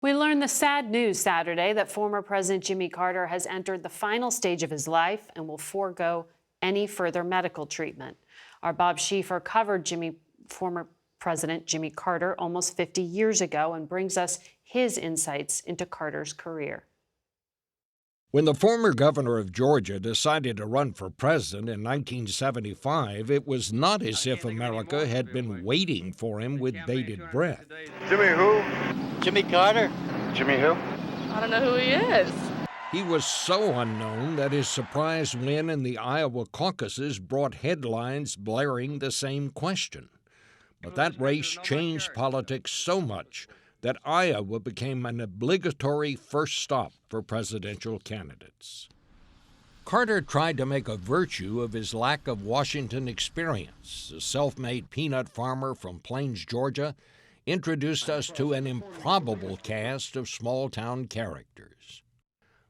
We learned the sad news Saturday that former President Jimmy Carter has entered the final stage of his life and will forego any further medical treatment. Our Bob Schieffer covered former President Jimmy Carter almost 50 years ago and brings us his insights into Carter's career. When the former governor of Georgia decided to run for president in 1975, it was not as if America had been waiting for him with bated breath. Jimmy who? Jimmy Carter. Jimmy who? I don't know who he is. He was so unknown that his surprise win in the Iowa caucuses brought headlines blaring the same question. But that race changed politics so much that Iowa became an obligatory first stop for presidential candidates. Carter tried to make a virtue of his lack of Washington experience. A self-made peanut farmer from Plains, Georgia, introduced us to an improbable cast of small-town characters.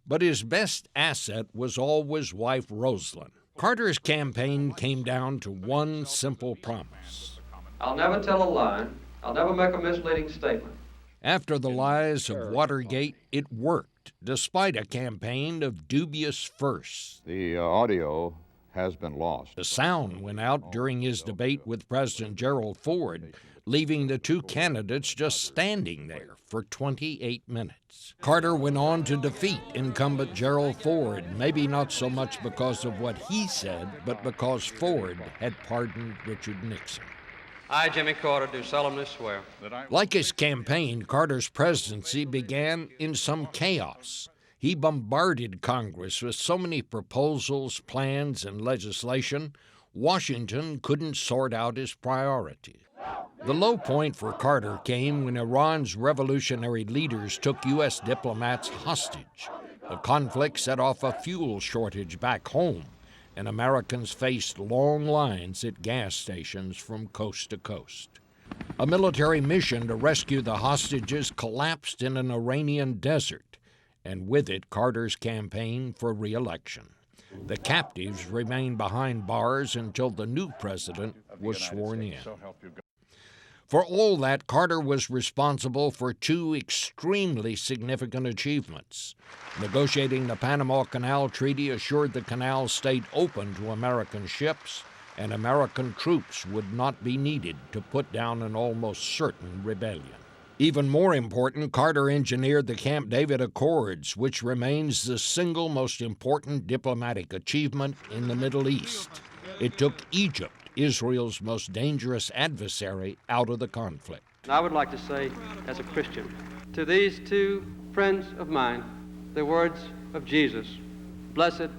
But his best asset was always wife Rosalind. Carter's campaign came down to one simple promise. I'll never tell a lie. I'll never make a misleading statement. After the lies of Watergate, it worked, despite a campaign of dubious firsts. The audio has been lost. The sound went out during his debate with President Gerald Ford, leaving the two candidates just standing there for 28 minutes. Carter went on to defeat incumbent Gerald Ford, maybe not so much because of what he said, but because Ford had pardoned Richard Nixon. I, Jimmy Carter, do solemnly swear. Like his campaign, Carter's presidency began in some chaos. He bombarded Congress with so many proposals, plans, and legislation, Washington couldn't sort out his priorities. The low point for Carter came when Iran's revolutionary leaders took U.S. diplomats hostage. The conflict set off a fuel shortage back home, and Americans faced long lines at gas stations from coast to coast. A military mission to rescue the hostages collapsed in an Iranian desert, and with it Carter's campaign for re-election. The captives remained behind bars until the new president was sworn in. For all that, Carter was responsible for two extremely significant achievements. Negotiating the Panama Canal Treaty assured the canal stayed open to American ships, and American troops would not be needed to put down an almost certain rebellion. Even more important, Carter engineered the Camp David Accords, which remains the single most important diplomatic achievement in the Middle East. It took Egypt, Israel's most dangerous adversary, out of the conflict. I would like to say, as a Christian, to these two friends of mine, the words of Jesus, "Blessed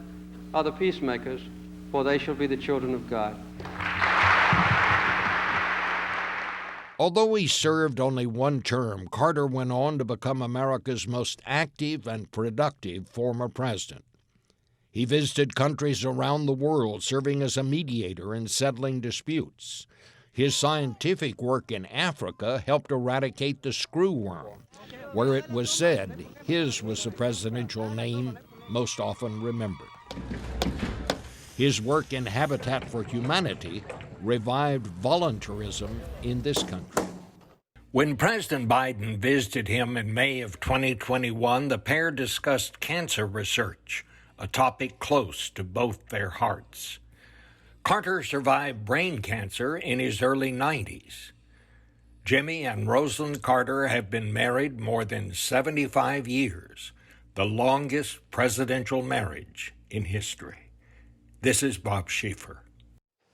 are the peacemakers, for they shall be the children of God." Although he served only one term, Carter went on to become America's most active and productive former president. He visited countries around the world, serving as a mediator in settling disputes. His scientific work in Africa helped eradicate the screwworm, where it was said his was the presidential name most often remembered. His work in Habitat for Humanity revived voluntarism in this country. When President Biden visited him in May of 2021, the pair discussed cancer research, a topic close to both their hearts. Carter survived brain cancer in his early 90s. Jimmy and Rosalind Carter have been married more than 75 years, the longest presidential marriage in history. This is Bob Schieffer.